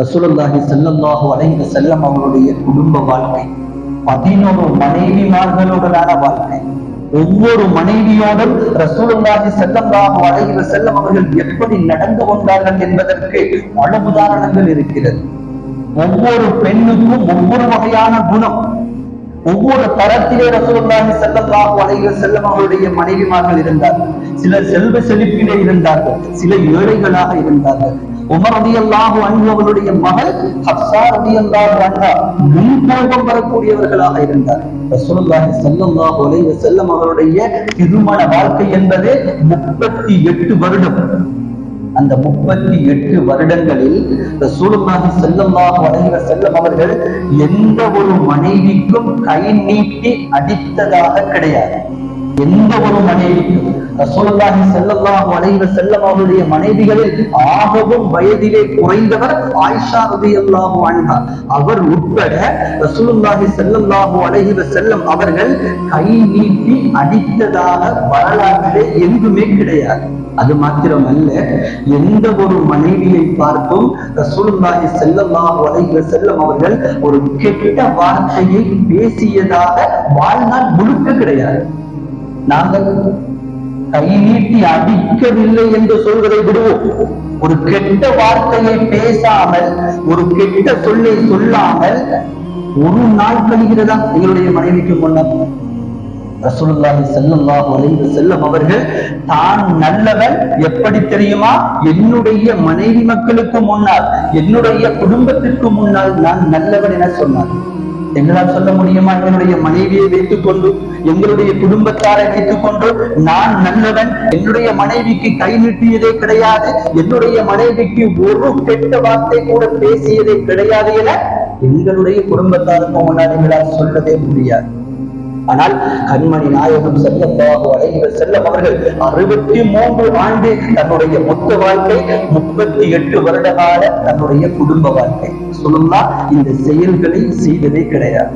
ரசூலுல்லாஹி ஸல்லல்லாஹு அலைஹி வஸல்லம் அவருடைய குடும்ப வாழ்க்கை 11 மனைவிமார்களுடனான வாழ்க்கை. ஒவ்வொரு மனைவியோடும் ரசூலுல்லாஹி ஸல்லல்லாஹு அலைஹி வஸல்லம் அவர்கள் எப்படி நடந்து கொண்டார்கள் என்பதற்கு பல உதாரணங்கள் இருக்கிறது. ஒவ்வொரு பெண்ணுக்கும் ஒவ்வொரு வகையான குணம், ஒவ்வொரு தரத்திலே ரசூலுல்லாஹி ஸல்லல்லாஹு அலைஹி வஸல்லம் அவருடைய மனைவிமார்கள் இருந்தார்கள். சிலர் செல்வ செழிப்பிலே இருந்தார்கள், சில ஏழைகளாக இருந்தார்கள். உமர் ரலியல்லாஹு அன்ஹு அவருடைய மகள் ஹப்ஸா ரலியல்லாஹு அன்ஹா முன்கோபம் வரக்கூடியவர்களாக இருந்தார். ரசூலுல்லாஹி ஸல்லல்லாஹு அலைஹி வஸல்லம் அவருடைய திருமண வாழ்க்கை என்பது 38 வருடம். அந்த 38 வருடங்களில் ரசூலுல்லாஹி ஸல்லல்லாஹு அலைஹி வஸல்லம் அவர்கள் எந்த ஒரு மனைவிக்கும் கை நீட்டி அடித்ததாக கிடையாது. எந்த ஒரு மனைவிக்கும். ரசூலுல்லாஹி ஸல்லல்லாஹு அலைஹி வஸல்லம் அவருடைய மனைவிகளில் ஆகவும் வயதிலே குறைந்தவர் ஆயிஷா ரலியல்லாஹு அன்ஹா. அவர் உட்பட ரசூலுல்லாஹி ஸல்லல்லாஹு அலைஹி வஸல்லம் அவர்கள் கை நீட்டி அடித்ததாக வரலாற்றிலே எங்குமே கிடையாது. அது மாத்திரமல்ல, எந்த ஒரு மனைவியை பார்த்தும் ரசூலுல்லாஹி ஸல்லல்லாஹு அலைஹி வஸல்லம் அவர்கள் ஒரு கெட்ட வார்த்தையை பேசியதாக வாழ்நாள் முழுக்க கிடையாது. நாங்கள் கை நீட்டி அடிக்கவில்லை என்று சொல்வதை விடுவோம். ஒரு கெட்ட வார்த்தையை பேசாமல், ஒரு கெட்ட சொல்லை சொல்லாமல் ஒரு நாள் கழிகிறதா எங்களுடைய மனைவிக்கு முன்னர்? ரசூலுல்லாஹி ஸல்லல்லாஹு அலைஹி வஸல்லம் அவர்கள் தான் நல்லவன் எப்படி தெரியுமா? என்னுடைய மனைவி மக்களுக்கு முன்னால், என்னுடைய குடும்பத்திற்கு முன்னால் நான் நல்லவன் என சொன்னார். எங்களால் சொல்ல முடியுமா? என்னுடைய மனைவியை வைத்துக் கொண்டு, எங்களுடைய குடும்பத்தாரை வைத்துக் கொண்டு நான் நல்லவன், என்னுடைய மனைவிக்கு கை நீட்டியதே கிடையாது, என்னுடைய மனைவிக்கு ஒரு கெட்ட வார்த்தை கூட பேசியதே கிடையாது என எங்களுடைய குடும்பத்தாருக்கு முன்னால் எங்களால் சொல்லவே முடியாது. ஆனால் கண்மணி நாயகம் ஸல்லல்லாஹு அலைஹி வஸல்லம் அவர்கள் 63 ஆண்டு தன்னுடைய மொத்த வாழ்க்கை, 38 வருட கால தன்னுடைய குடும்ப வாழ்க்கை. சொல்லலாம், இந்த செயல்களை செய்ததே கிடையாது.